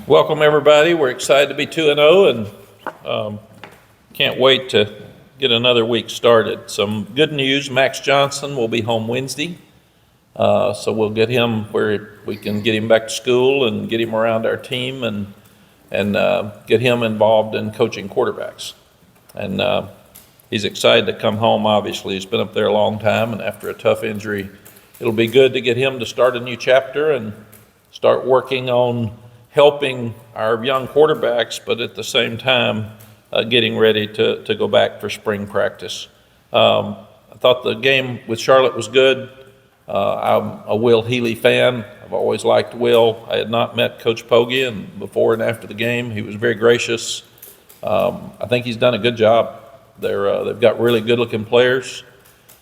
Welcome, everybody. We're excited to be 2-0 and can't wait to get another week started. Some good news, Max Johnson will be home Wednesday, so we'll get him where we can get him back to school and get him around our team and get him involved in coaching quarterbacks. And he's excited to come home, obviously. He's been up there a long time, and after a tough injury, it'll be good to get him to start a new chapter and start working on helping our young quarterbacks, but at the same time, getting ready to go back for spring practice. I thought the game with Charlotte was good. I'm a Will Healy fan. I've always liked Will. I had not met Coach Pogge, and before and after the game, he was very gracious. I think he's done a good job. They've got really good-looking players.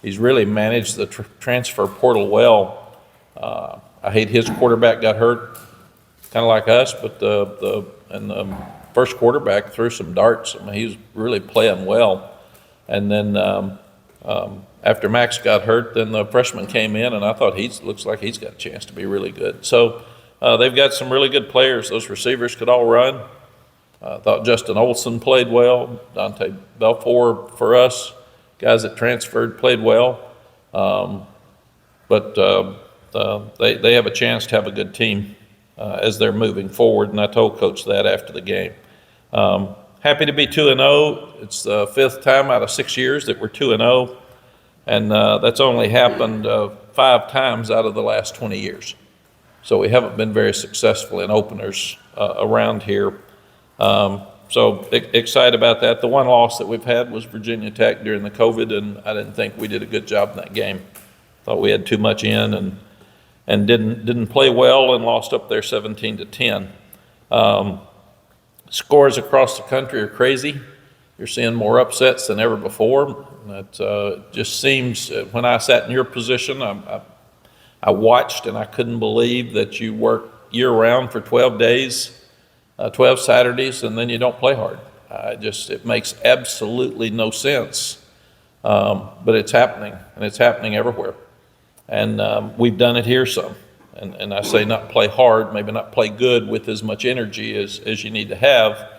He's really managed the transfer portal well. I hate his quarterback got hurt, kind of like us, but the first quarterback threw some darts. I mean, he was really playing well. And then after Max got hurt, then the freshman came in, and I thought looks like he's got a chance to be really good. So they've got some really good players. Those receivers could all run. I thought Justin Olson played well. Dante Belfour, for us, guys that transferred, played well. But they have a chance to have a good team as they're moving forward, and I told Coach that after the game. Happy to be 2-0. It's the fifth time out of 6 years that we're 2-0, and that's only happened 5 times out of the last 20 years. So we haven't been very successful in openers around here. So excited about that. The one loss that we've had was Virginia Tech during the COVID, and I didn't think we did a good job in that game. Thought we had too much in and didn't play well and lost up there 17-10. Scores across the country are crazy. You're seeing more upsets than ever before. It just seems, when I sat in your position, I watched and I couldn't believe that you work year-round for 12 days, 12 Saturdays, and then you don't play hard. It makes absolutely no sense, but it's happening, and it's happening everywhere. And we've done it here some. And I say not play hard, maybe not play good with as much energy as you need to have.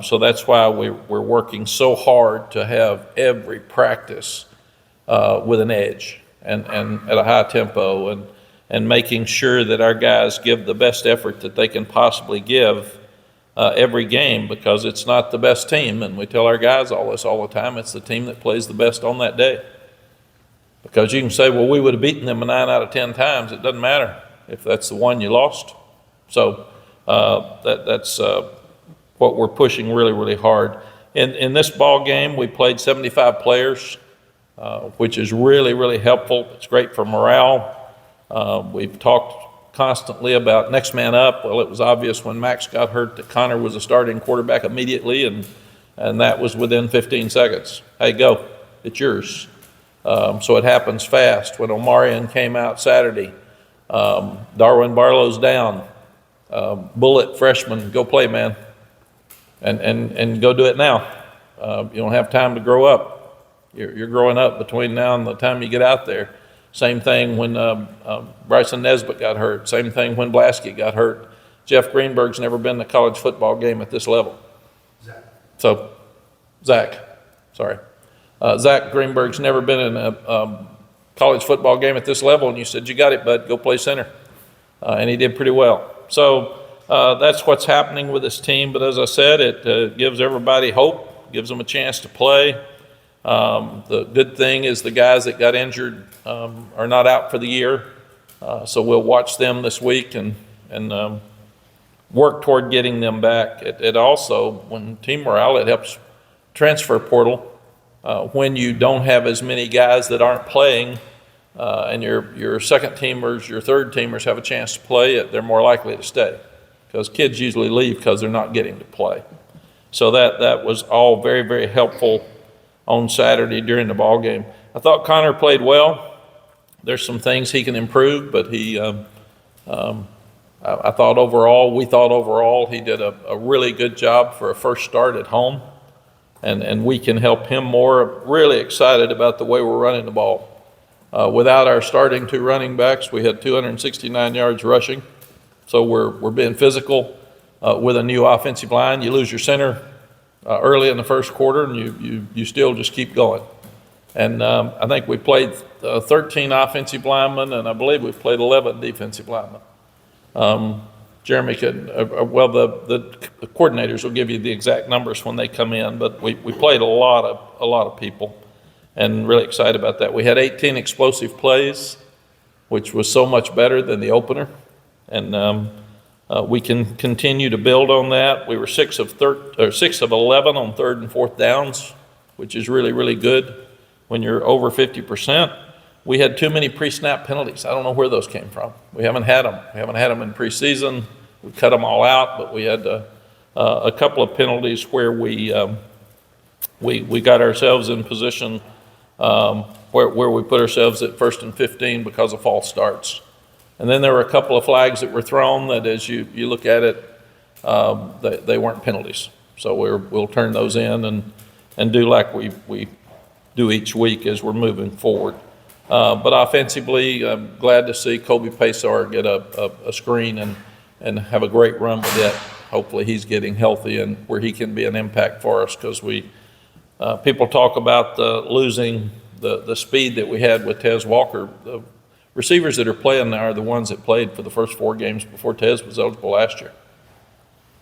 So that's why we're working so hard to have every practice with an edge and at a high tempo and making sure that our guys give the best effort that they can possibly give every game, because it's not the best team. And we tell our guys all this all the time, it's the team that plays the best on that day. Because you can say, well, we would have beaten them 9 out of 10 times. It doesn't matter if that's the one you lost. So that's what we're pushing really, really hard. In this ball game, we played 75 players, which is really, really helpful. It's great for morale. We've talked constantly about next man up. Well, it was obvious when Max got hurt that Conner was a starting quarterback immediately, and that was within 15 seconds. Hey, go. It's yours. So it happens fast. When Omarion came out Saturday, Darwin Barlow's down. Bullet freshman, go play, man, and go do it now. You don't have time to grow up. You're growing up between now and the time you get out there. Same thing when Bryson Nesbitt got hurt. Same thing when Blaske got hurt. Jeff Greenberg's never been to a college football game at this level. Zach Greenberg's never been in a college football game at this level, and you said, you got it, bud, go play center. And he did pretty well. So that's what's happening with this team. But as I said, it gives everybody hope, gives them a chance to play. The good thing is the guys that got injured are not out for the year. So we'll watch them this week and work toward getting them back. It also, when team morale, it helps transfer portal. When you don't have as many guys that aren't playing, and your second teamers, your third teamers have a chance to play, they're more likely to stay, because kids usually leave because they're not getting to play. So that was all very, very helpful on Saturday during the ball game. I thought Conner played well. There's some things he can improve, but I thought we thought overall he did a really good job for a first start at home. And we can help him more. Really excited about the way we're running the ball. Without our starting 2 running backs, we had 269 yards rushing. So we're being physical. with a new offensive line. You lose your center early in the first quarter, and you still just keep going. And I think we played 13 offensive linemen, and I believe we played 11 defensive linemen. Jeremy could, the coordinators will give you the exact numbers when they come in, but we played a lot of people, and really excited about that. We had 18 explosive plays, which was so much better than the opener, and we can continue to build on that. We were 6 of 11 on third and fourth downs, which is really, really good when you're over 50%. We had too many pre-snap penalties. I don't know where those came from. We haven't had them. We haven't had them in preseason. We cut them all out, but we had a couple of penalties where we got ourselves in position where we put ourselves at 1st and 15 because of false starts. And then there were a couple of flags that were thrown that, as you look at it, they weren't penalties. So we'll turn those in and do like we do each week as we're moving forward. But offensively, I'm glad to see Kobe Pesar get a screen and have a great run with it. Hopefully he's getting healthy and where he can be an impact for us, because people talk about losing the speed that we had with Tez Walker. The receivers that are playing now are the ones that played for the first 4 games before Tez was eligible last year.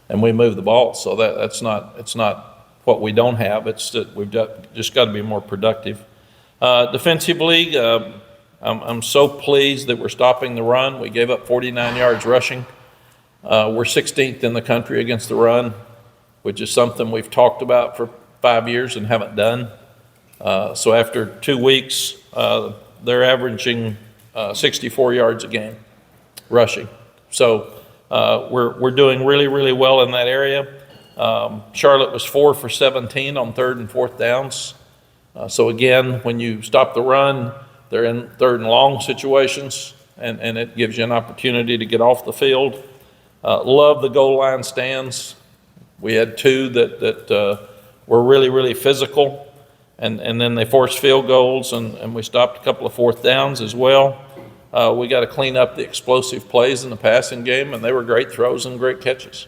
And we moved the ball, so it's not what we don't have. It's that we've just got to be more productive. Defensively, I'm so pleased that we're stopping the run. We gave up 49 yards rushing. We're 16th in the country against the run, which is something we've talked about for 5 years and haven't done. So after 2 weeks, they're averaging 64 yards a game rushing. So we're doing really, really well in that area. Charlotte was 4 for 17 on third and fourth downs. So again, when you stop the run, they're in third and long situations, and it gives you an opportunity to get off the field. Love the goal line stands. We had 2 that were really, really physical, and then they forced field goals, and we stopped a couple of fourth downs as well. We got to clean up the explosive plays in the passing game, and they were great throws and great catches.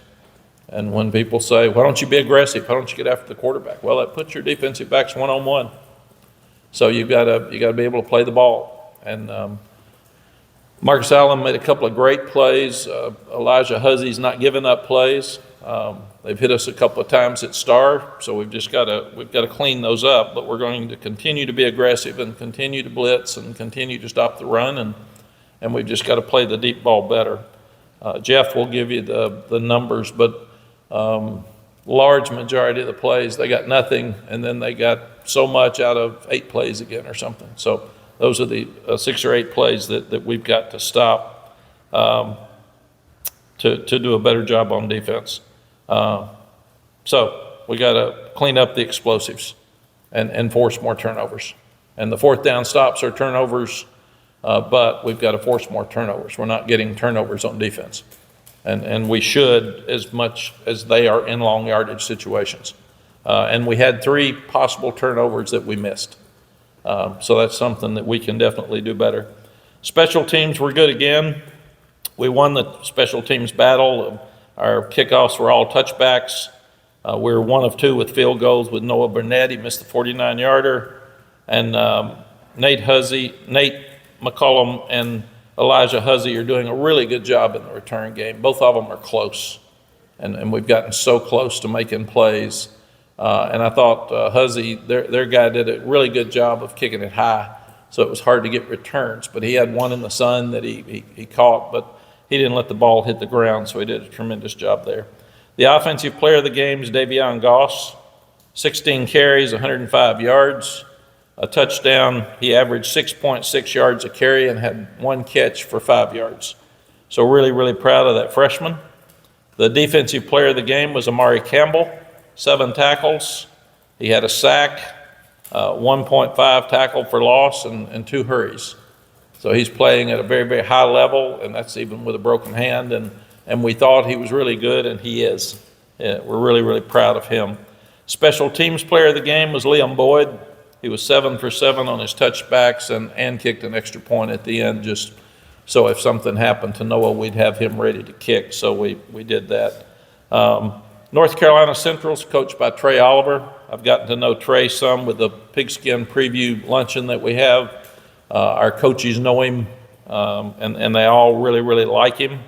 And when people say, why don't you be aggressive? Why don't you get after the quarterback? Well, that puts your defensive backs one-on-one. So you got to be able to play the ball. And Marcus Allen made a couple of great plays. Elijah Huzzy's not giving up plays. They've hit us a couple of times at star, so we've got to clean those up. But we're going to continue to be aggressive and continue to blitz and continue to stop the run, and we've just got to play the deep ball better. Jeff will give you the numbers, but large majority of the plays, they got nothing, and then they got so much out of 8 plays again or something. So those are the 6 or 8 plays that we've got to stop to do a better job on defense. So we got to clean up the explosives and force more turnovers. And the fourth down stops are turnovers, but we've got to force more turnovers. We're not getting turnovers on defense. And we should, as much as they are in long yardage situations. And we had 3 possible turnovers that we missed. So that's something that we can definitely do better. Special teams were good again. We won the special teams battle. Our kickoffs were all touchbacks. We were 1 of 2 with field goals with Noah Burnett. He missed the 49-yarder. And Nate McCollum and Elijah Huzzy are doing a really good job in the return game. Both of them are close, and we've gotten so close to making plays. And I thought Huzzy, their guy, did a really good job of kicking it high, so it was hard to get returns. But he had one in the sun that he caught, but he didn't let the ball hit the ground, so he did a tremendous job there. The offensive player of the game is Davion Goss, 16 carries, 105 yards. A touchdown. He averaged 6.6 yards a carry and had 1 catch for 5 yards. So really, really proud of that freshman. The defensive player of the game was Amari Campbell, 7 tackles. He had a sack, 1.5 tackle for loss, and 2 hurries. So he's playing at a very, very high level, and that's even with a broken hand. And we thought he was really good, and he is. Yeah, we're really, really proud of him. Special teams player of the game was Liam Boyd. He was 7 for 7 on his touchbacks and kicked an extra point at the end, just so if something happened to Noah, we'd have him ready to kick. So we did that. North Carolina Central's coached by Trey Oliver. I've gotten to know Trey some with the pigskin preview luncheon that we have. Our coaches know him, and they all really, really like him.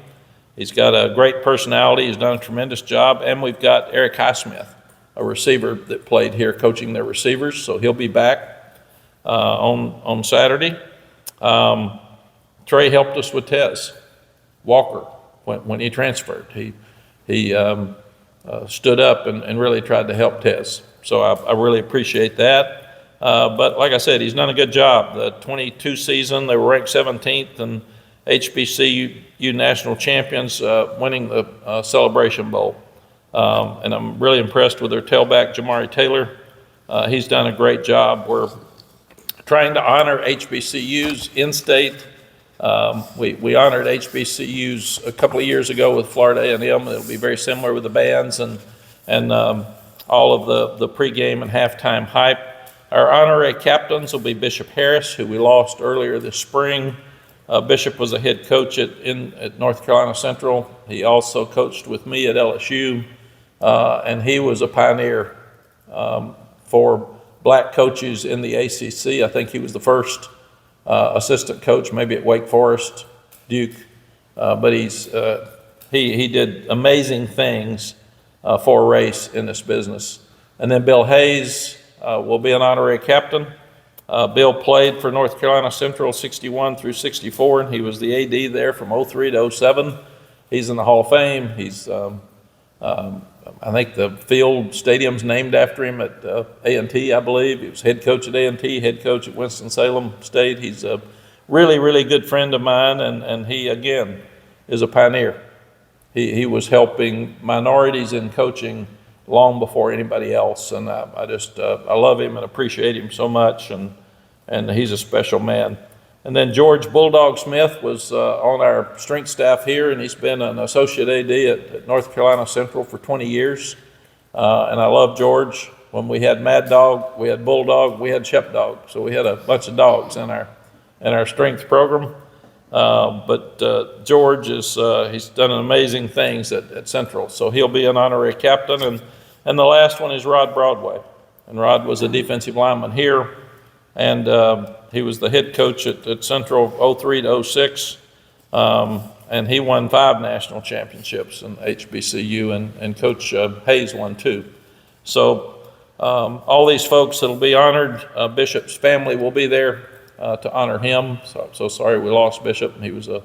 He's got a great personality. He's done a tremendous job. And we've got Eric Highsmith, a receiver that played here coaching their receivers, so he'll be back on Saturday. Trey helped us with Tez Walker when he transferred. He stood up and really tried to help Tez. So I really appreciate that. But like I said, he's done a good job. The 22 season, they were ranked 17th and HBCU national champions, winning the Celebration Bowl. And I'm really impressed with their tailback, Jamari Taylor. He's done a great job. We're trying to honor HBCUs in-state. We honored HBCUs a couple of years ago with Florida A&M. It'll be very similar with the bands and all of the pregame and halftime hype. Our honorary captains will be Bishop Harris, who we lost earlier this spring. Bishop was a head coach at North Carolina Central. He also coached with me at LSU, and he was a pioneer for black coaches in the ACC. I think he was the first assistant coach, maybe at Wake Forest, Duke, but he did amazing things for a race in this business. And then Bill Hayes will be an honorary captain. Bill played for North Carolina Central 61 through 64, and he was the AD there from 03 to 07. He's in the Hall of Fame. He's, I think the field stadium's named after him at A&T, I believe. He was head coach at A&T, head coach at Winston-Salem State. He's a really, really good friend of mine, and he, again, is a pioneer. He was helping minorities in coaching long before anybody else, and I love him and appreciate him so much, and he's a special man. And then George Bulldog Smith was on our strength staff here, and he's been an associate AD at North Carolina Central for 20 years, and I love George. When we had Mad Dog, we had Bulldog, we had Shep Dog, so we had a bunch of dogs in our strength program. But George he's done amazing things at Central, so he'll be an honorary captain. And the last one is Rod Broadway. And Rod was a defensive lineman here, and he was the head coach at Central 03 to 06, and he won 5 national championships in HBCU, and Coach Hayes won 2. So all these folks that'll be honored, Bishop's family will be there to honor him. So I'm so sorry we lost Bishop. He was a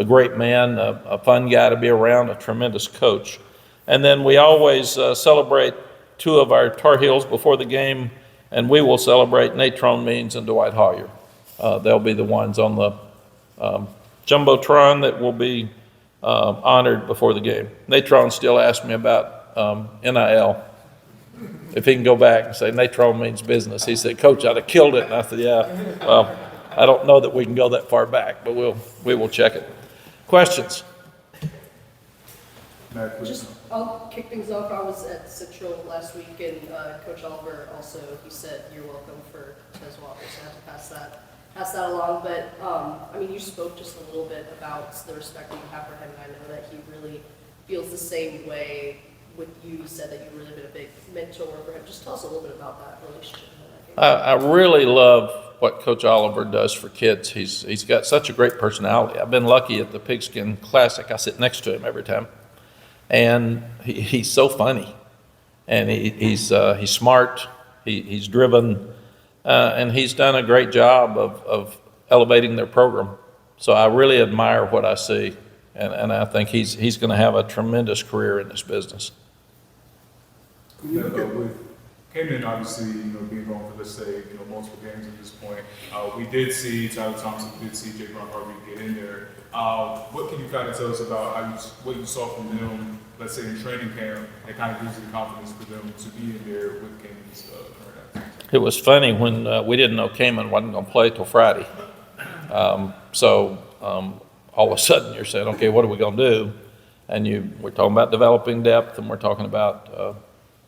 great man, a fun guy to be around, a tremendous coach. And then we always celebrate 2 of our Tar Heels before the game, and we will celebrate Natrone Means and Dwight Hoyer. They'll be the ones on the Jumbotron that will be honored before the game. Natrone still asks me about NIL. If he can go back and say Natrone means business. He said, Coach, I'd have killed it. And I said, yeah, well, I don't know that we can go that far back, but we will check it. Questions? I'll kick things off. I was at Central last week, and Coach Oliver also, he said, you're welcome for Tez Walker, so I have to pass that along. But, I mean, you spoke just a little bit about the respect that you have for him, and I know that he really feels the same way with you. You said that you've really been a big mentor for him. Just tell us a little bit about that relationship. I really love what Coach Oliver does for kids. He's got such a great personality. I've been lucky at the Pigskin Classic. I sit next to him every time. And he's so funny, and he's smart, he's driven, and he's done a great job of elevating their program. So I really admire what I see, and I think he's going to have a tremendous career in this business. With Camden, obviously, being gone for, let's say, multiple games at this point, we did see Tyler Thompson, we did see Jay Brown Harvey get in there. What can you kind of tell us about what you saw from them, let's say in training camp, that kind of gives you the confidence for them to be in there with Cayman's current activity? It was funny when we didn't know Cayman wasn't going to play till Friday. So all of a sudden you're saying, okay, what are we going to do? And we're talking about developing depth, and we're talking about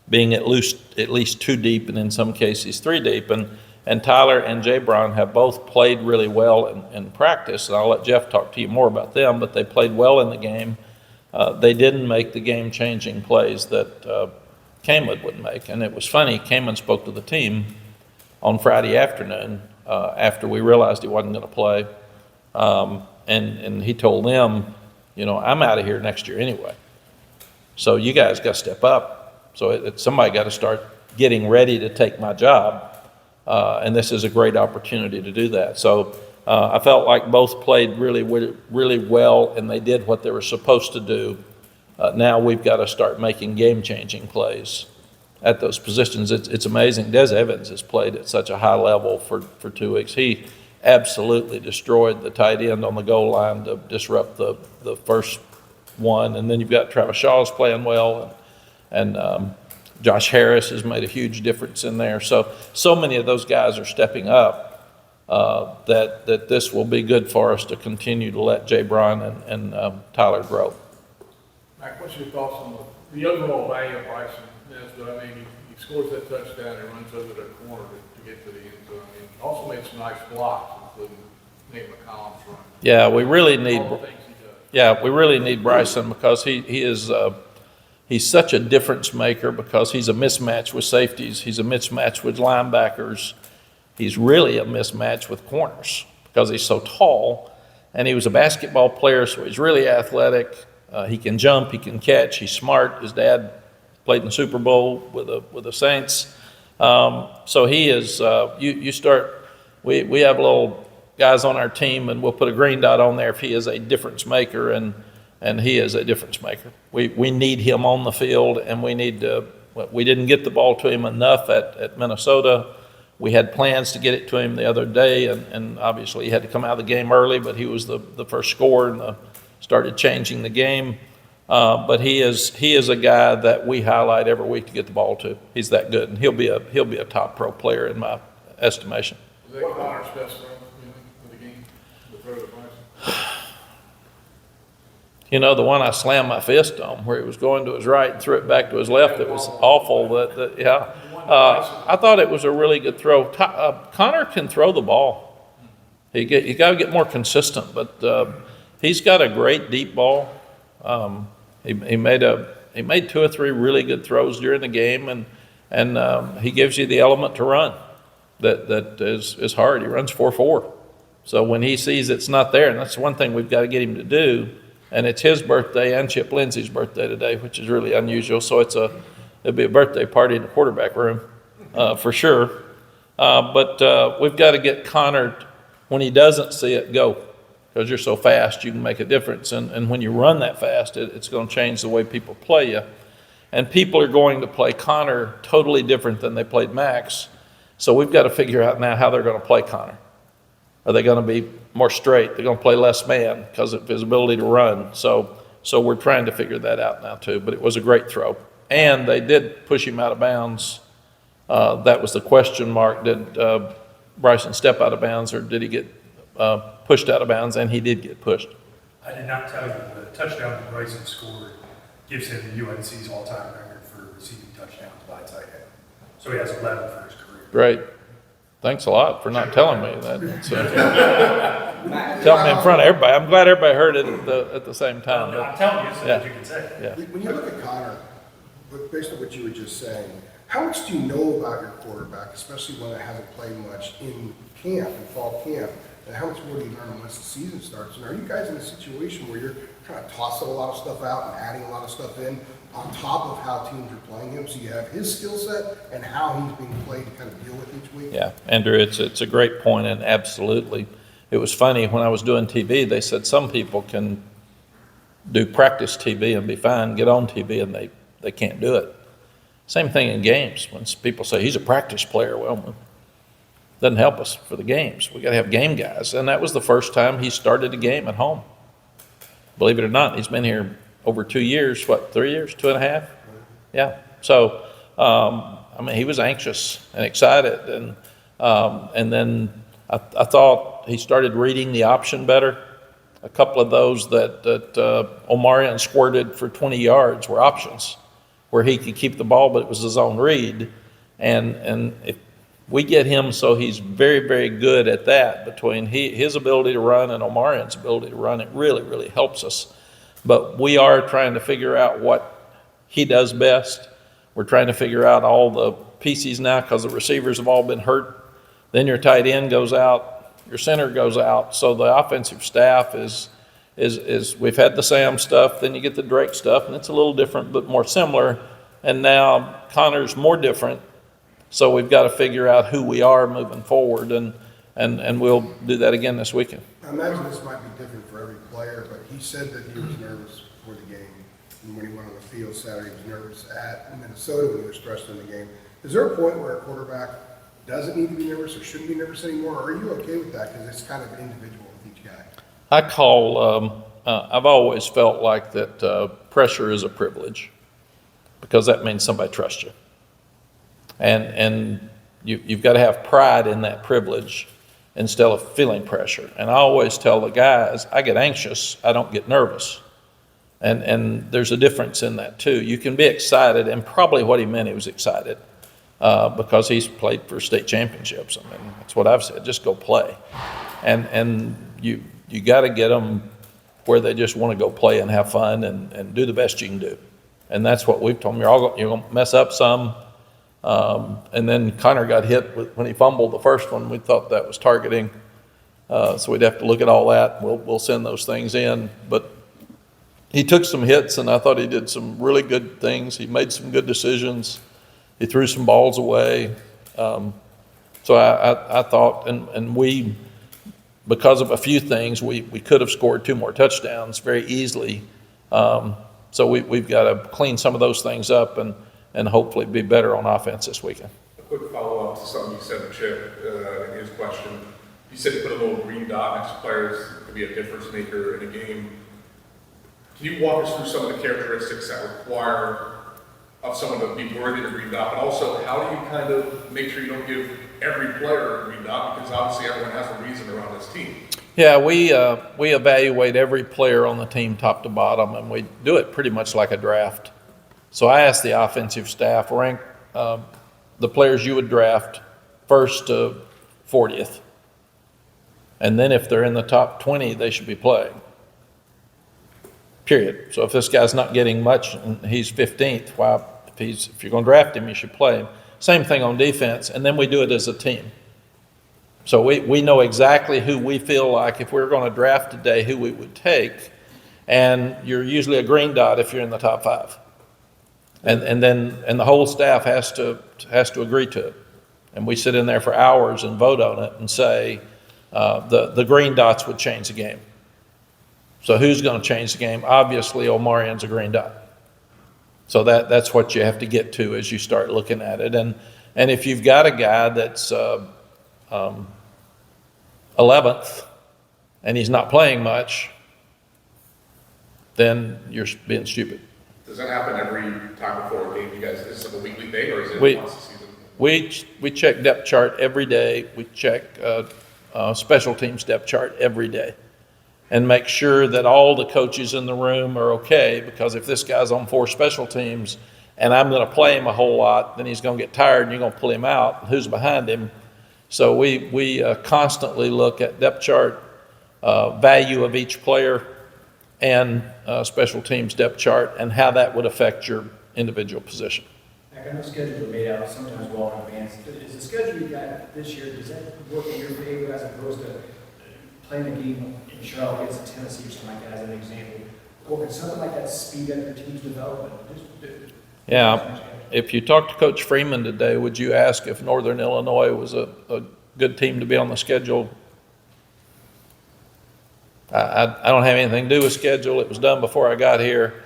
being at least 2 deep, and in some cases 3 deep. And Tyler and Jay Brown have both played really well in practice, and I'll let Jeff talk to you more about them, but they played well in the game. they didn't make the game-changing plays that Kamen would make. And it was funny, Kamen spoke to the team on Friday afternoon after we realized he wasn't going to play. And he told them, I'm out of here next year anyway. So you guys got to step up. So somebody got to start getting ready to take my job. And this is a great opportunity to do that. So I felt like both played really, really well, and they did what they were supposed to do. Now we've got to start making game-changing plays at those positions. It's amazing. Des Evans has played at such a high level for 2 weeks. He absolutely destroyed the tight end on the goal line to disrupt the first one. And then you've got Travis Shaw's playing well, and Josh Harris has made a huge difference in there. So many of those guys are stepping up that this will be good for us to continue to let Jay Brown and Tyler grow. Mack, what's your thoughts on the overall value of Bryson? But I mean, he scores that touchdown and runs over the corner to get to the end zone. I mean, also made some nice blocks, including Nate McCollum's run. Yeah, we really need. All the things he does. Yeah, we really need Bryson because he is. He's such a difference maker because he's a mismatch with safeties. He's a mismatch with linebackers. He's really a mismatch with corners because he's so tall. And he was a basketball player, so he's really athletic. He can jump, he can catch, he's smart. His dad played in the Super Bowl with the Saints. So he is, we have little guys on our team, and we'll put a green dot on there if he is a difference maker, and he is a difference maker. We need him on the field, and we didn't get the ball to him enough at Minnesota. We had plans to get it to him the other day, and obviously he had to come out of the game early, but he was the first scorer and started changing the game. But he is a guy that we highlight every week to get the ball to. He's that good, and he'll be a top pro player in my estimation. Is that Connor's best throw for the game? The throw to Bryson? The one I slammed my fist on, where he was going to his right and threw it back to his left, it was awful. I thought it was a really good throw. Conner can throw the ball. You got to get more consistent, but he's got a great deep ball. He made 2 or 3 really good throws during the game, and he gives you the element to run. That is hard. He runs 4.4. So when he sees it's not there, and that's one thing we've got to get him to do. And it's his birthday and Chip Lindsey's birthday today, which is really unusual. So it'll be a birthday party in the quarterback room, for sure. But we've got to get Conner, when he doesn't see it, go. Because you're so fast, you can make a difference. And when you run that fast, it's going to change the way people play you. And people are going to play Conner totally different than they played Max. So we've got to figure out now how they're going to play Conner. Are they going to be more straight? They're going to play less man because of his ability to run. So we're trying to figure that out now too. But it was a great throw. And they did push him out of bounds. That was the question mark. Did Bryson step out of bounds, or did he get pushed out of bounds? And he did get pushed. I did not tell you the touchdown that Bryson scored gives him UNC's all-time record for receiving touchdowns by tight end. So he has 11 for his career. Great. Thanks a lot for not telling me that. Tell me in front of everybody. I'm glad everybody heard it at the same time. No, I'm telling you so that you can say it. Yeah. When you look at Conner, based on what you were just saying, how much do you know about your quarterback, especially one that hasn't played much in camp, in fall camp? And how much more do you learn once the season starts? And are you guys in a situation where you're kind of tossing a lot of stuff out and adding a lot of stuff in on top of how teams are playing him, so you have his skill set and how he's being played to kind of deal with each week? Yeah, Andrew, it's a great point, and absolutely. It was funny, when I was doing TV, they said some people can do practice TV and be fine, get on TV, and they can't do it. Same thing in games. When people say he's a practice player, well, doesn't help us for the games. We got to have game guys, and that was the first time he started a game at home. Believe it or not, he's been here over 2 years. 3 years, 2.5? Yeah. So, he was anxious and excited, and then I thought he started reading the option better. A couple of those that Omarion squirted for 20 yards were options, where he could keep the ball, but it was his own read. And if we get him so he's very, very good at that, between his ability to run and Omarion's ability to run, it really, really helps us. But we are trying to figure out what he does best. We're trying to figure out all the pieces now because the receivers have all been hurt. Then your tight end goes out, your center goes out. So the offensive staff is we've had the Sam stuff, then you get the Drake stuff, and it's a little different but more similar. And now Connor's more different. So we've got to figure out who we are moving forward, and we'll do that again this weekend. I imagine this might be different for every player, but he said that he was nervous before the game. And when he went on the field Saturday, he was nervous at Minnesota when he was stressed in the game. Is there a point where a quarterback doesn't need to be nervous or shouldn't be nervous anymore? Or are you okay with that because it's kind of individual with each guy? I've always felt like that pressure is a privilege because that means somebody trusts you. And you've got to have pride in that privilege instead of feeling pressure. And I always tell the guys, I get anxious, I don't get nervous. And there's a difference in that too. You can be excited, and probably what he meant, he was excited because he's played for state championships. I mean, that's what I've said, just go play. And you got to get them where they just want to go play and have fun and do the best you can do. And that's what we've told them. You're going to mess up some. And then Conner got hit when he fumbled the first one. We thought that was targeting. So we'd have to look at all that. We'll send those things in. But he took some hits, and I thought he did some really good things. He made some good decisions. He threw some balls away. So I thought, and we, because of a few things, we could have scored 2 more touchdowns very easily. So we've got to clean some of those things up and hopefully be better on offense this weekend. A quick follow-up to something you said to Chip in his question. You said you put a little green dot next to players to be a difference maker in a game. Can you walk us through some of the characteristics that require of someone to be worthy of a green dot? But also, how do you kind of make sure you don't give every player a green dot? Because obviously everyone has a reason around this team. Yeah, we evaluate every player on the team top to bottom, and we do it pretty much like a draft. So I asked the offensive staff, rank the players you would draft 1st to 40th. And then if they're in the top 20, they should be playing. Period. So if this guy's not getting much and he's 15th, well, if you're going to draft him, you should play him. Same thing on defense, and then we do it as a team. So we know exactly who we feel like if we're going to draft today, who we would take, and you're usually a green dot if you're in the top 5. And the whole staff has to agree to it. And we sit in there for hours and vote on it and say the green dots would change the game. So who's going to change the game? Obviously, Omarion's a green dot. So that's what you have to get to as you start looking at it. And if you've got a guy that's 11th and he's not playing much, then you're being stupid. Does that happen every time before a game? You guys, is it a weekly thing or is it once a season? We check depth chart every day. We check special teams depth chart every day and make sure that all the coaches in the room are okay, because if this guy's on 4 special teams and I'm going to play him a whole lot, then he's going to get tired and you're going to pull him out. Who's behind him? So we constantly look at depth chart, value of each player, and special teams depth chart, and how that would affect your individual position. I know schedules are made out sometimes well in advance. Is the schedule you got this year, does that work in your favor as opposed to playing a game in Charlotte against Tennessee or something like that as an example? Or can something like that speed up your team's development? Yeah. If you talk to Coach Freeman today, would you ask if Northern Illinois was a good team to be on the schedule? I don't have anything to do with schedule. It was done before I got here.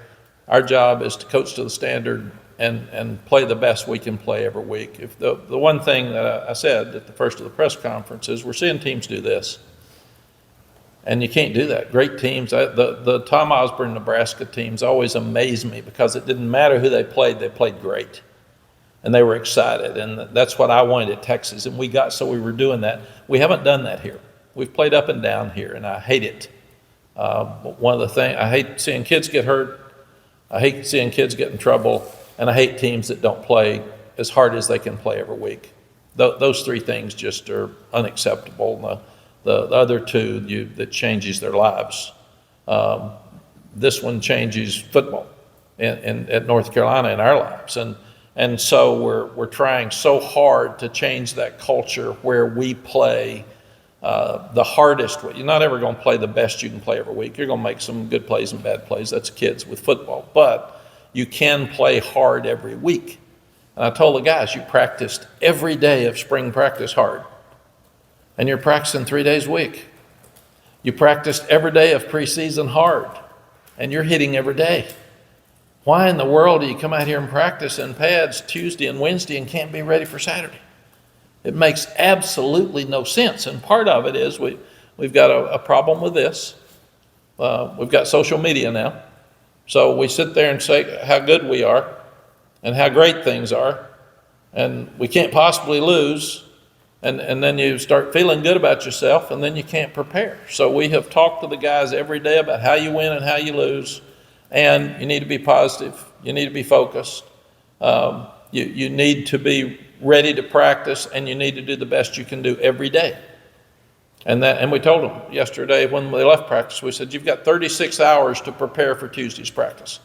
Our job is to coach to the standard and play the best we can play every week. If the one thing that I said at the first of the press conference is we're seeing teams do this. And you can't do that. Great teams, the Tom Osborne, Nebraska teams always amazed me because it didn't matter who they played great. And they were excited. And that's what I wanted at Texas. And we were doing that. We haven't done that here. We've played up and down here, and I hate it. One of the things, I hate seeing kids get hurt. I hate seeing kids get in trouble. And I hate teams that don't play as hard as they can play every week. Those 3 things just are unacceptable. The other 2, that changes their lives. this one changes football at North Carolina in our lives. And so we're trying so hard to change that culture where we play the hardest way. You're not ever going to play the best you can play every week. You're going to make some good plays and bad plays. That's kids with football. But you can play hard every week. And I told the guys, you practiced every day of spring practice hard. And you're practicing 3 days a week. You practiced every day of preseason hard. And you're hitting every day. Why in the world do you come out here and practice in pads Tuesday and Wednesday and can't be ready for Saturday? It makes absolutely no sense. And part of it is we've got a problem with this. We've got social media now. So we sit there and say how good we are and how great things are. And we can't possibly lose. And then you start feeling good about yourself, and then you can't prepare. So we have talked to the guys every day about how you win and how you lose. And you need to be positive. You need to be focused. You need to be ready to practice, and you need to do the best you can do every day. And we told them yesterday when they left practice, we said, you've got 36 hours to prepare for Tuesday's practice.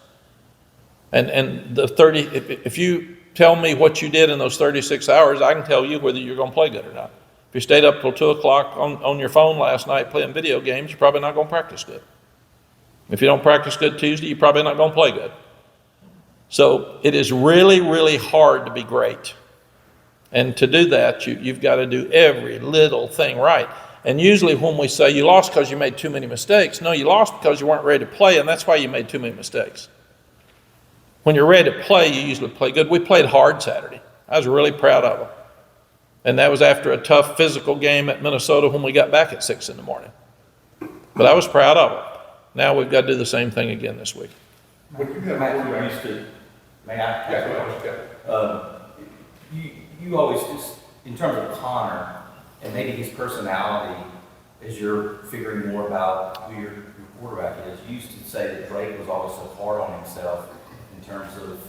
And the 30, if you tell me what you did in those 36 hours, I can tell you whether you're going to play good or not. If you stayed up till 2 o'clock on your phone last night playing video games, you're probably not going to practice good. If you don't practice good Tuesday, you're probably not going to play good. So it is really, really hard to be great. And to do that, you've got to do every little thing right. And usually when we say you lost because you made too many mistakes, no, you lost because you weren't ready to play, and that's why you made too many mistakes. When you're ready to play, you usually play good. We played hard Saturday. I was really proud of them. And that was after a tough physical game at Minnesota when we got back at 6 in the morning. But I was proud of them. Now we've got to do the same thing again this week. When you have Matt, you quarterbacks- used to, may I? Yeah, go ahead, yeah. You always just, in terms of Connor, and maybe his personality, as you're figuring more about who your quarterback is, you used to say that Drake was always so hard on himself in terms of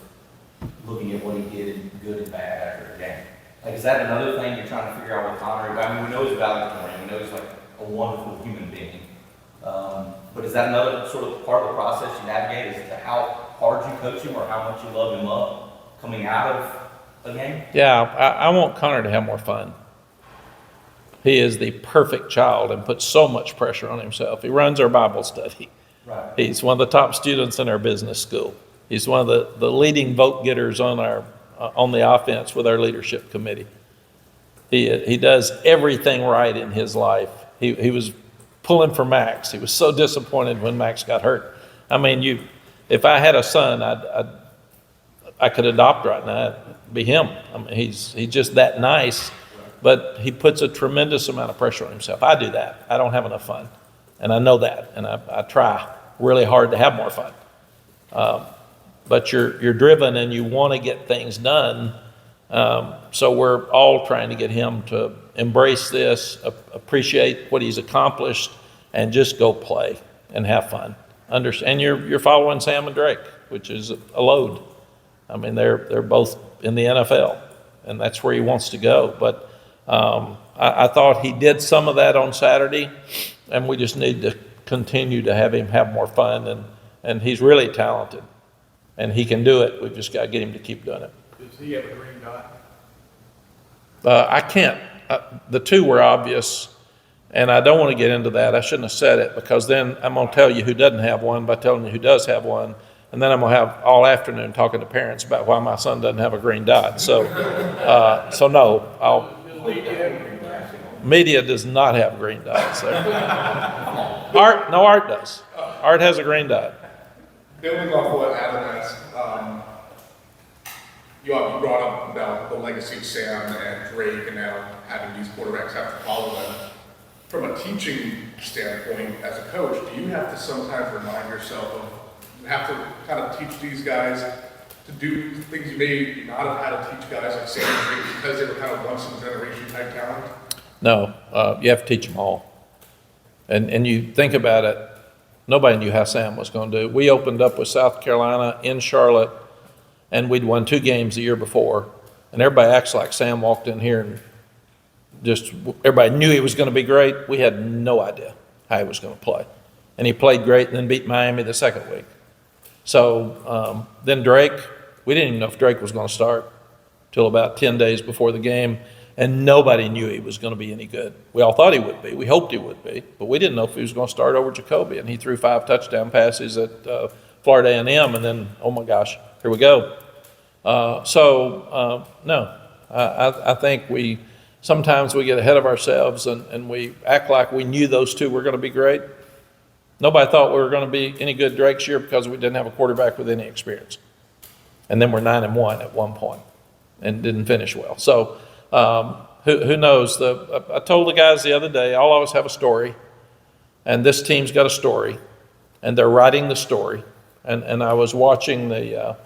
looking at what he did in good and bad after a game. Like, is that another thing you're trying to figure out with Connor? I mean, we know he's a valedictorian, we know he's like a wonderful human being. But is that another sort of part of the process you navigate as to how hard you coach him or how much you love him up coming out of a game? Yeah, I want Connor to have more fun. He is the perfect child and puts so much pressure on himself. He runs our Bible study. Right. He's one of the top students in our business school. He's one of the leading vote getters on the offense with our leadership committee. He does everything right in his life. He was pulling for Max. He was so disappointed when Max got hurt. I mean, if I had a son, I could adopt right now. It'd be him. I mean, he's just that nice, but he puts a tremendous amount of pressure on himself. I do that. I don't have enough fun, and I know that, and I try really hard to have more fun. But you're driven and you want to get things done. So we're all trying to get him to embrace this, appreciate what he's accomplished, and just go play and have fun. And you're following Sam and Drake, which is a load. I mean, they're both in the NFL, and that's where he wants to go. But I thought he did some of that on Saturday, and we just need to continue to have him have more fun. And he's really talented, and he can do it. We've just got to get him to keep doing it. Does he have a green dot? I can't. The two were obvious, and I don't want to get into that. I shouldn't have said it, because then I'm going to tell you who doesn't have one by telling you who does have one, and then I'm going to have all afternoon talking to parents about why my son doesn't have a green dot. So no, media does not have green dots there. Art does. Art has a green dot. Building off what Adam asked, you brought up about the legacy of Sam and Drake, and now having these quarterbacks have to follow them. From a teaching standpoint, as a coach, do you have to sometimes remind yourself of, you have to kind of teach these guys to do things you may not have had to teach guys like Sam and Drake because they were kind of once-in-a-generation type talent? No, you have to teach them all. And you think about it, nobody knew how Sam was going to do. We opened up with South Carolina in Charlotte, and we'd won 2 games the year before. And everybody acts like Sam walked in here and just everybody knew he was going to be great. We had no idea how he was going to play. and he played great and then beat Miami the second week. So then Drake, we didn't even know if Drake was going to start till about 10 days before the game, and nobody knew he was going to be any good. We all thought he would be. We hoped he would be, but we didn't know if he was going to start over Jacoby, and he threw 5 touchdown passes at Florida A&M, and then, oh my gosh, here we go. No, I think sometimes we get ahead of ourselves and we act like we knew those two were going to be great. Nobody thought we were going to be any good Drake's year because we didn't have a quarterback with any experience. And then we're 9-1 at one point and didn't finish well. So who knows? I told the guys the other day, I'll always have a story, and this team's got a story, and they're writing the story. And I was watching the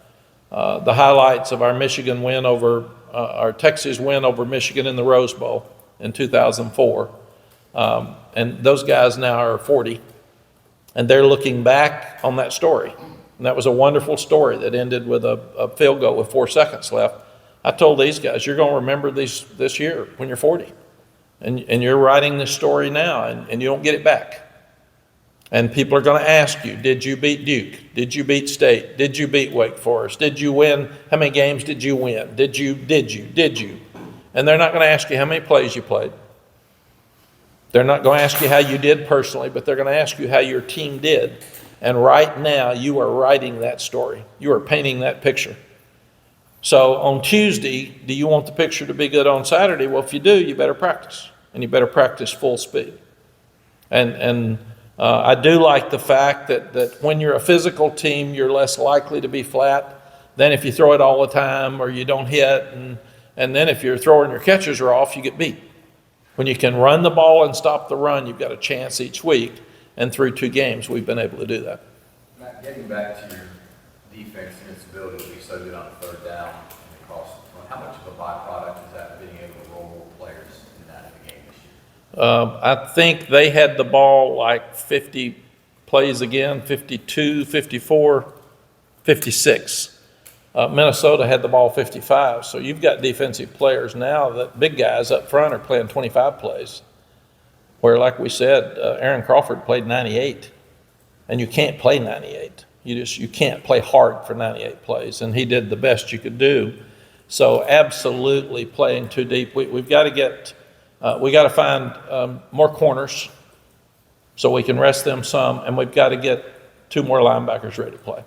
highlights of our Michigan win over our Texas win over Michigan in the Rose Bowl in 2004. And those guys now are 40, and they're looking back on that story. And that was a wonderful story that ended with a field goal with 4 seconds left. I told these guys, you're going to remember this year when you're 40. And you're writing this story now, and you don't get it back. And people are going to ask you, did you beat Duke? Did you beat State? Did you beat Wake Forest? Did you win? How many games did you win? Did you? And they're not going to ask you how many plays you played. They're not going to ask you how you did personally, but they're going to ask you how your team did. And right now, you are writing that story. You are painting that picture. So on Tuesday, do you want the picture to be good on Saturday? Well, if you do, you better practice. And you better practice full speed. And I do like the fact that when you're a physical team, you're less likely to be flat than if you throw it all the time or you don't hit. And then if your thrower and your catchers are off, you get beat. When you can run the ball and stop the run, you've got a chance each week. And through 2 games, we've been able to do that. Matt, getting back to your defense and its ability to be so good on 3rd down and across the front, how much of a byproduct is that being able to roll more players in that game this year? I think they had the ball like 50 plays again, 52, 54, 56. Minnesota had the ball 55. So you've got defensive players now that big guys up front are playing 25 plays. Where, like we said, Aaron Crawford played 98. And you can't play 98. You can't play hard for 98 plays. And he did the best you could do. So absolutely playing too deep. We've got to get... we got to find more corners so we can rest them some, and we've got to get 2 more linebackers ready to play.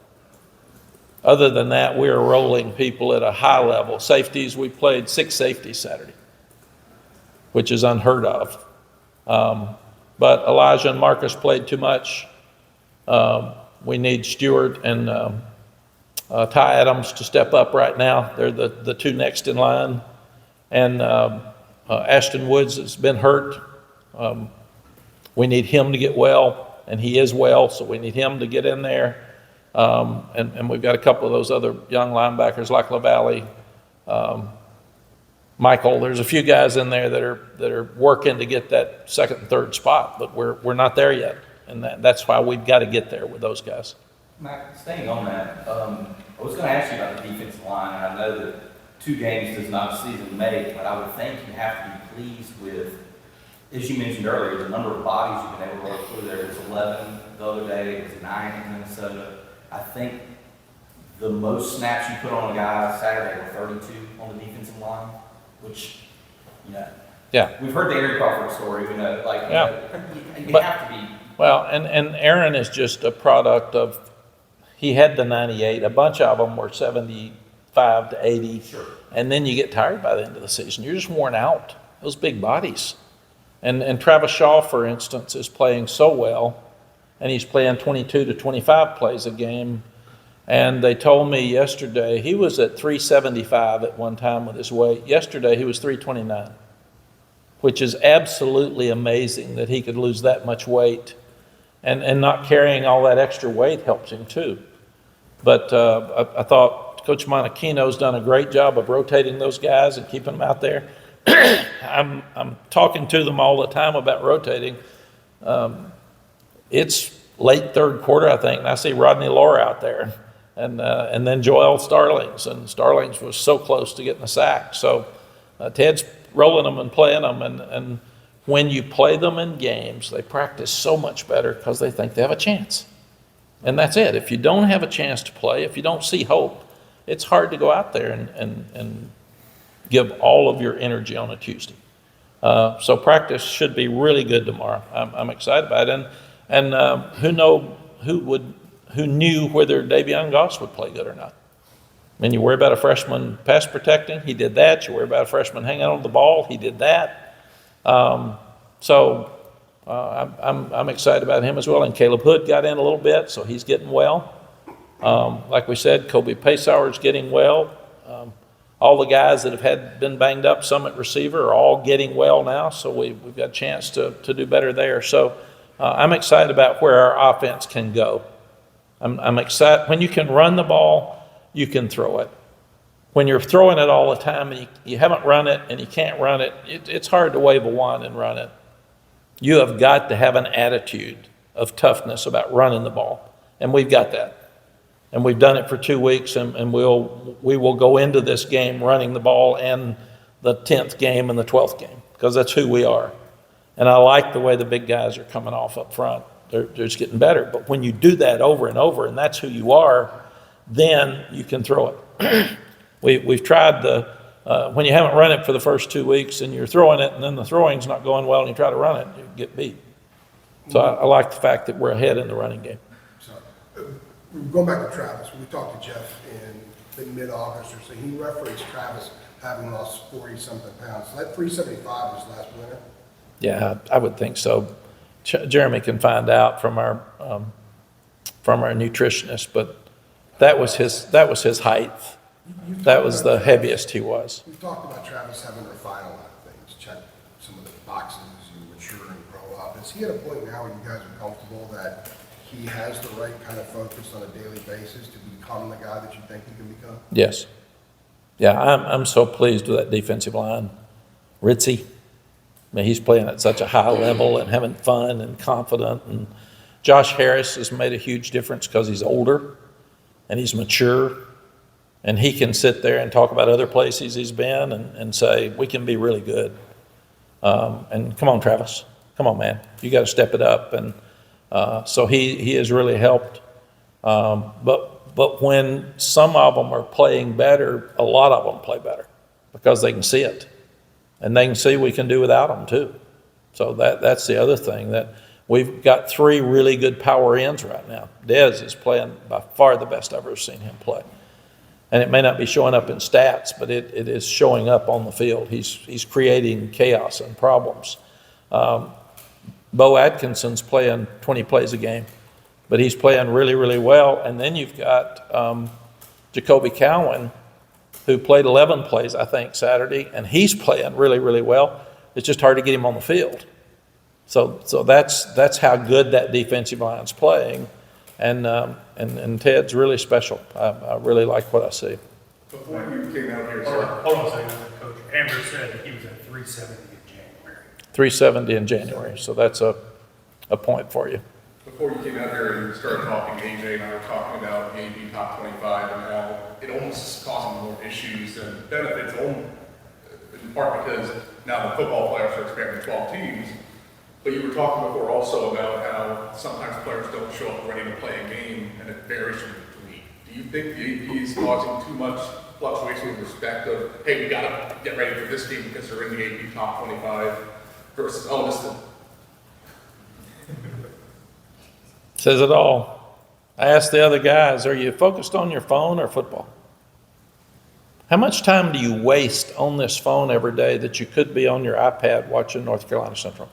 Other than that, we are rolling people at a high level. Safeties, we played 6 safeties Saturday, which is unheard of. But Elijah and Marcus played too much. We need Stewart and Ty Adams to step up right now. They're the 2 next in line. And Ashton Woods has been hurt. We need him to get well, and he is well, so we need him to get in there. And we've got a couple of those other young linebackers like LaValle, Michael. There's a few guys in there that are working to get that 2nd and 3rd spot, but we're not there yet, and that's why we've got to get there with those guys. Matt, staying on that, I was going to ask you about the defensive line, and I know that 2 games does not a season make, but I would think you have to be pleased with, as you mentioned earlier, the number of bodies you've been able to work through there. It was 11 the other day, it was 9 in Minnesota. I think the most snaps you put on a guy Saturday were 32 on the defensive line, which, Yeah. We've heard the Aaron Crawford story, you have to be. Well, and Aaron is just a product of, he had the 98, a bunch of them were 75 to 80. Sure. And then you get tired by the end of the season. You're just worn out, those big bodies. And Travis Shaw, for instance, is playing so well, and he's playing 22 to 25 plays a game. And they told me yesterday, he was at 375 at one time with his weight. Yesterday, he was 329, which is absolutely amazing that he could lose that much weight. And not carrying all that extra weight helps him too. But I thought Coach Monachino's done a great job of rotating those guys and keeping them out there. I'm talking to them all the time about rotating. It's late 3rd quarter, I think, and I see Rodney Laura out there, and then Joel Starlings, and Starlings was so close to getting a sack. So Ted's rolling them and playing them, and when you play them in games, they practice so much better because they think they have a chance. And that's it. If you don't have a chance to play, if you don't see hope, it's hard to go out there and give all of your energy on a Tuesday. So practice should be really good tomorrow. I'm excited about it. And who knew whether Davion Goss would play good or not? I mean, you worry about a freshman pass protecting, he did that. You worry about a freshman hanging on the ball, he did that. I'm excited about him as well. And Caleb Hood got in a little bit, so he's getting well. Like we said, Kobe Paysauer's getting well. All the guys that have been banged up, some at receiver, are all getting well now, so we've got a chance to do better there. So I'm excited about where our offense can go. I'm excited. When you can run the ball, you can throw it. When you're throwing it all the time and you haven't run it and you can't run it, it's hard to wave a wand and run it. You have got to have an attitude of toughness about running the ball, and we've got that. And we've done it for 2 weeks, and we will go into this game running the ball and the 10th game and the 12th game, because that's who we are. And I like the way the big guys are coming off up front. They're just getting better. But when you do that over and over, and that's who you are, then you can throw it. We've tried when you haven't run it for the first 2 weeks and you're throwing it, and then the throwing's not going well and you try to run it, you get beat. So I like the fact that we're ahead in the running game. Going back to Travis, we talked to Jeff in mid-August or so, he referenced Travis having lost 40-something pounds. So that 375 was last winter? Yeah, I would think so. Jeremy can find out from our nutritionist, but that was his height. That was the heaviest he was. We've talked about Travis having to refine a lot of things, check some of the boxes, you mature and grow up. Is he at a point now where you guys are comfortable that he has the right kind of focus on a daily basis to become the guy that you think he can become? Yes. Yeah, I'm so pleased with that defensive line. Ritzy, I mean, he's playing at such a high level and having fun and confident. And Josh Harris has made a huge difference because he's older and he's mature. And he can sit there and talk about other places he's been and say, we can be really good. And come on, Travis. Come on, man. You got to step it up. And so he has really helped. But when some of them are playing better, a lot of them play better because they can see it. And they can see we can do without them too. So that's the other thing, that we've got 3 really good power ends right now. Dez is playing by far the best I've ever seen him play. And it may not be showing up in stats, but it is showing up on the field. He's creating chaos and problems. Bo Atkinson's playing 20 plays a game, but he's playing really, really well. And then you've got Jacoby Cowan, who played 11 plays, I think, Saturday, and he's playing really, really well. It's just hard to get him on the field. So that's how good that defensive line's playing. And Ted's really special. I really like what I see. Before you came out here, Hold on a second, Coach. Amber said that he was at 370 in January. 370 in January, so that's a point for you. before you came out here and started talking, AJ and I were talking about AB top 25 and how it almost is causing more issues than benefits, in part because now the football playoffs are expanding to 12 teams. But you were talking before also about how sometimes players don't show up ready to play a game, and it varies from week to week. Do you think the AP is causing too much fluctuation with respect of, hey, we got to get ready for this game because they're in the AP top 25 versus, oh, this is Says it all. I asked the other guys, are you focused on your phone or football? How much time do you waste on this phone every day that you could be on your iPad watching North Carolina Central?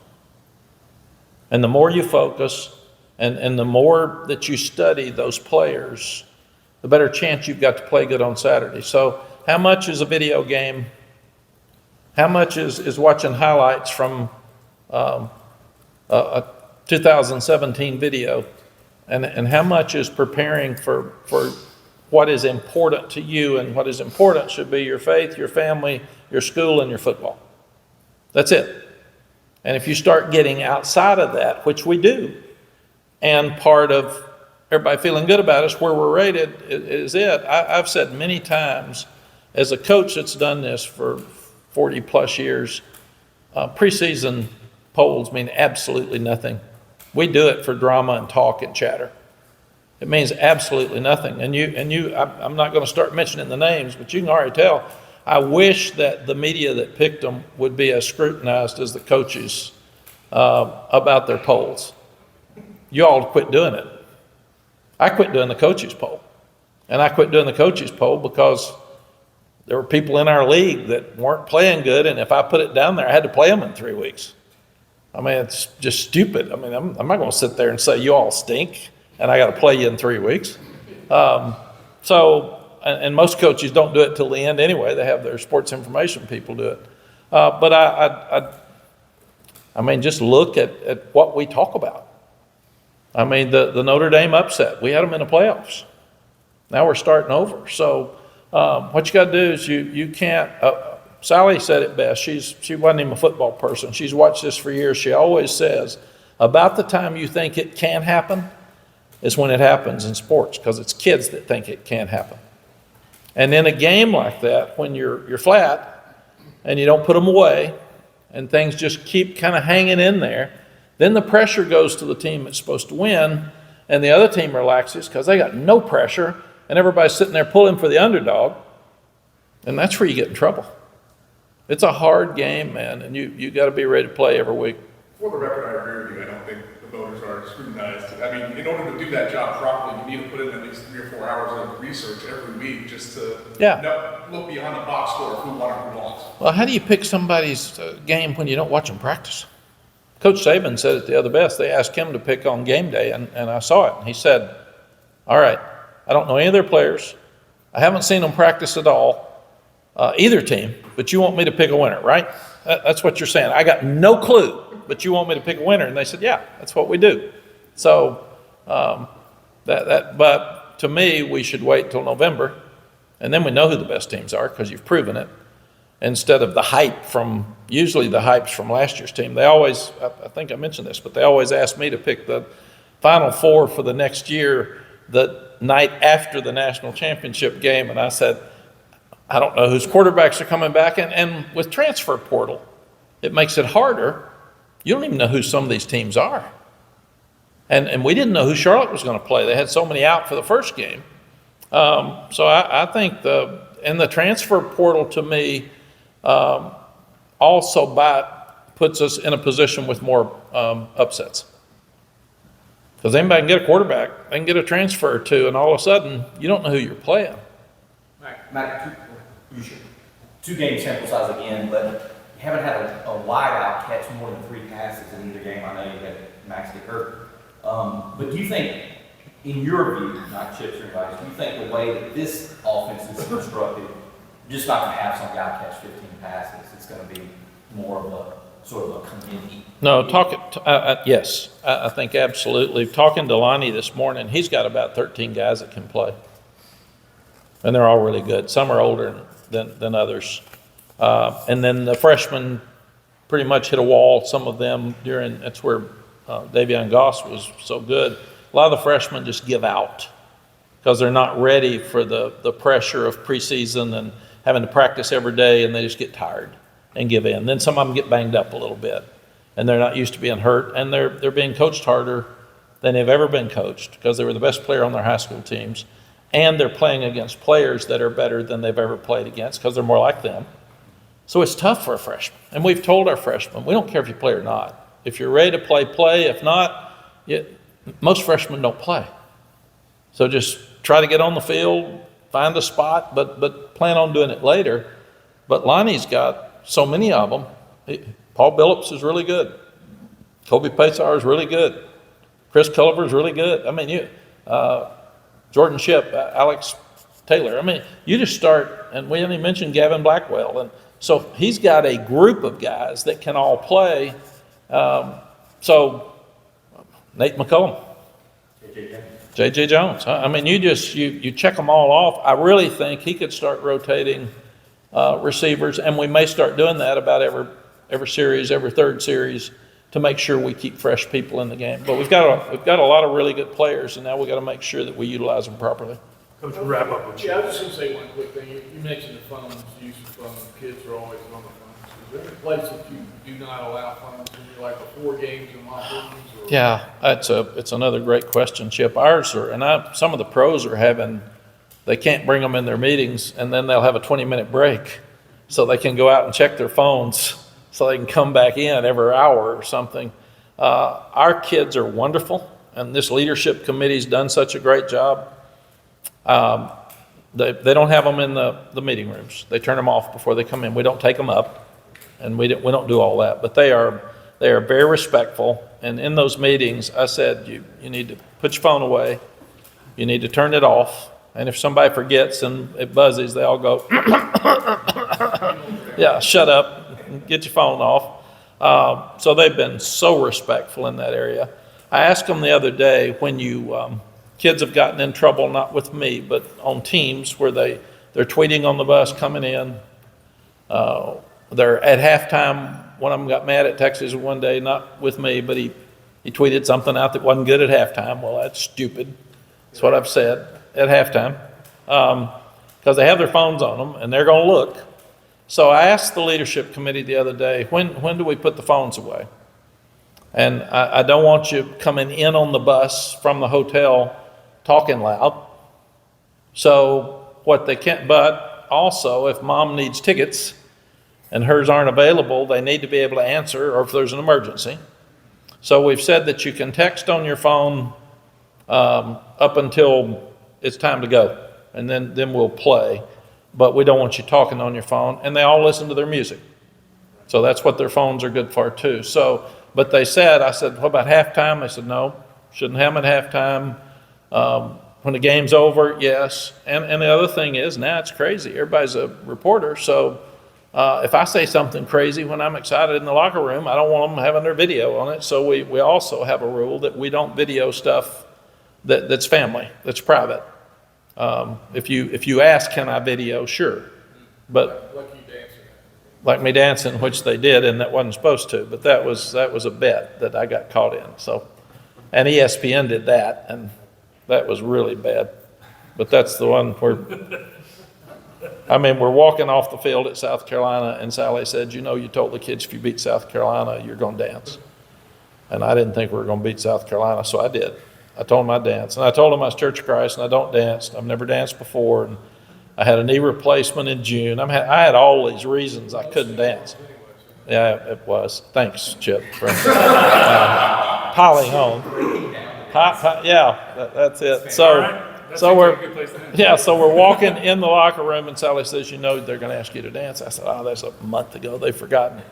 And the more you focus and the more that you study those players, the better chance you've got to play good on Saturday. So how much is a video game? How much is watching highlights from a 2017 video? And how much is preparing for what is important to you, and what is important should be your faith, your family, your school, and your football. That's it. And if you start getting outside of that, which we do, and part of everybody feeling good about us, where we're rated is it. I've said many times, as a coach that's done this for 40 plus years, preseason polls mean absolutely nothing. We do it for drama and talk and chatter. It means absolutely nothing. I'm not going to start mentioning the names, but you can already tell. I wish that the media that picked them would be as scrutinized as the coaches about their polls. You all quit doing it. I quit doing the coaches poll. And I quit doing the coaches poll because there were people in our league that weren't playing good, and if I put it down there, I had to play them in 3 weeks. I mean, it's just stupid. I mean, I'm not going to sit there and say you all stink, and I got to play you in 3 weeks. And most coaches don't do it till the end anyway. They have their sports information people do it. But I mean, just look at what we talk about. I mean, the Notre Dame upset, we had them in the playoffs. Now we're starting over. So what you got to do is you can't, Sally said it best. She wasn't even a football person. She's watched this for years. She always says, about the time you think it can happen is when it happens in sports, because it's kids that think it can't happen. And in a game like that, when you're flat and you don't put them away and things just keep kind of hanging in there, then the pressure goes to the team that's supposed to win, and the other team relaxes because they got no pressure, and everybody's sitting there pulling for the underdog, and that's where you get in trouble. It's a hard game, man, and you got to be ready to play every week. For the record, I agree with you. I don't think the voters are scrutinized. I mean, in order to do that job properly, you need to put in at least 3 or 4 hours of research every week just to look behind the box score of who won and who lost. Well, how do you pick somebody's game when you don't watch them practice? Coach Saban said it the other best. They asked him to pick on game day, and I saw it. And he said, all right, I don't know any of their players. I haven't seen them practice at all, either team, but you want me to pick a winner, right? That's what you're saying. I got no clue, but you want me to pick a winner. And they said, yeah, that's what we do. So, but to me, we should wait till November, and then we know who the best teams are because you've proven it, instead of the hype usually the hypes from last year's team. They always, I think I mentioned this, but they always ask me to pick the Final Four for the next year the night after the national championship game. And I said, I don't know whose quarterbacks are coming back. And with transfer portal, it makes it harder. You don't even know who some of these teams are. And we didn't know who Charlotte was going to play. They had so many out for the first game. So I think the transfer portal to me also puts us in a position with more upsets. Because anybody can get a quarterback, they can get a transfer too, and all of a sudden, you don't know who you're playing. Mack, two game sample size again, but you haven't had a wide out catch more than 3 passes in either game. I know you had Max get hurt. But do you think, in your view, not Chip's or anybody, do you think the way that this offense is constructed, you're just not going to have some guy catch 15 passes? It's going to be more of a sort of a committee. No, yes, I think absolutely. Talking to Lonnie this morning, he's got about 13 guys that can play. And they're all really good. Some are older than others. And then the freshmen pretty much hit a wall, some of them that's where Davion Goss was so good. A lot of the freshmen just give out because they're not ready for the pressure of preseason and having to practice every day, and they just get tired and give in. Then some of them get banged up a little bit, and they're not used to being hurt, and they're being coached harder than they've ever been coached because they were the best player on their high school teams, and they're playing against players that are better than they've ever played against because they're more like them. So it's tough for a freshman, and we've told our freshmen, we don't care if you play or not. If you're ready to play, play. If not, most freshmen don't play. So just try to get on the field, find a spot, but plan on doing it later. But Lonnie's got so many of them. Paul Billups is really good. Kobe Pesar is really good. Chris Culliver is really good. I mean, Jordan Shipp, Alex Taylor. I mean, you just start, and we haven't even mentioned Gavin Blackwell. And so he's got a group of guys that can all play. So Nate McCullum, J.J. Jones. I mean, you check them all off. I really think he could start rotating receivers, and we may start doing that about every series, every third series, to make sure we keep fresh people in the game. But we've got a lot of really good players, and now we've got to make sure that we utilize them properly. Coach, we'll wrap up with you. Yeah, I was just gonna say one quick thing. You mentioned the phones, use of phones. Kids are always on the phones. Is there any place that you do not allow phones when you're like before games and locker rooms? Or? Yeah, it's another great question, Chip. Ours are, some of the pros are having, they can't bring them in their meetings, and then they'll have a 20-minute break so they can go out and check their phones so they can come back in every hour or something. Our kids are wonderful, and this leadership committee's done such a great job. They don't have them in the meeting rooms. They turn them off before they come in. We don't take them up, and we don't do all that. But they are very respectful. And in those meetings, I said, you need to put your phone away. You need to turn it off. And if somebody forgets and it buzzes, they all go, yeah, shut up, and get your phone off. So they've been so respectful in that area. I asked them the other day, when you kids have gotten in trouble, not with me, but on teams where they're tweeting on the bus coming in. They're at halftime. One of them got mad at Texas one day, not with me, but he tweeted something out that wasn't good at halftime. Well, that's stupid. That's what I've said at halftime. Because they have their phones on them and they're going to look. So I asked the leadership committee the other day, when do we put the phones away? And I don't want you coming in on the bus from the hotel talking loud. So what they can't, but also if mom needs tickets and hers aren't available, they need to be able to answer, or if there's an emergency. So we've said that you can text on your phone up until it's time to go, and then we'll play. But we don't want you talking on your phone, and they all listen to their music. So that's what their phones are good for too. So, but I said, what about halftime? They said, no, shouldn't have them at halftime. When the game's over, yes. And the other thing is, now it's crazy. Everybody's a reporter. So if I say something crazy when I'm excited in the locker room, I don't want them having their video on it. So we also have a rule that we don't video stuff that's family, that's private. If you ask, can I video? Sure. But Like you dancing. like me dancing, which they did, and that wasn't supposed to, but that was a bet that I got caught in. So, and ESPN did that, and that was really bad. But that's the one where, we're walking off the field at South Carolina, and Sally said, you told the kids if you beat South Carolina, you're going to dance. And I didn't think we were going to beat South Carolina, so I did. I told them I'd dance. And I told them I was Church of Christ, and I don't dance. I've never danced before. And I had a knee replacement in June. I had all these reasons I couldn't dance. Yeah, it was. Thanks, Chip, for piling on. That's it. So we're walking in the locker room, and Sally says, they're going to ask you to dance. I said, that's a month ago. They've forgotten.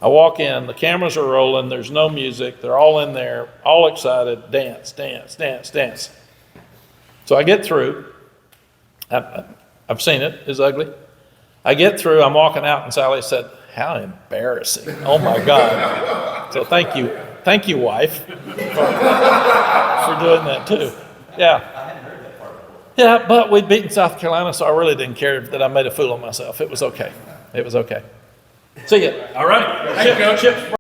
I walk in, the cameras are rolling, there's no music, they're all in there, all excited, dance, dance, dance, dance. So I get through. I've seen it, it's ugly. I get through, I'm walking out, and Sally said, how embarrassing. Oh my God. So thank you, wife, for doing that too. Yeah. Yeah, but we'd beaten South Carolina, so I really didn't care that I made a fool of myself. It was okay. See ya. All right. Thank you, Coach. Chip.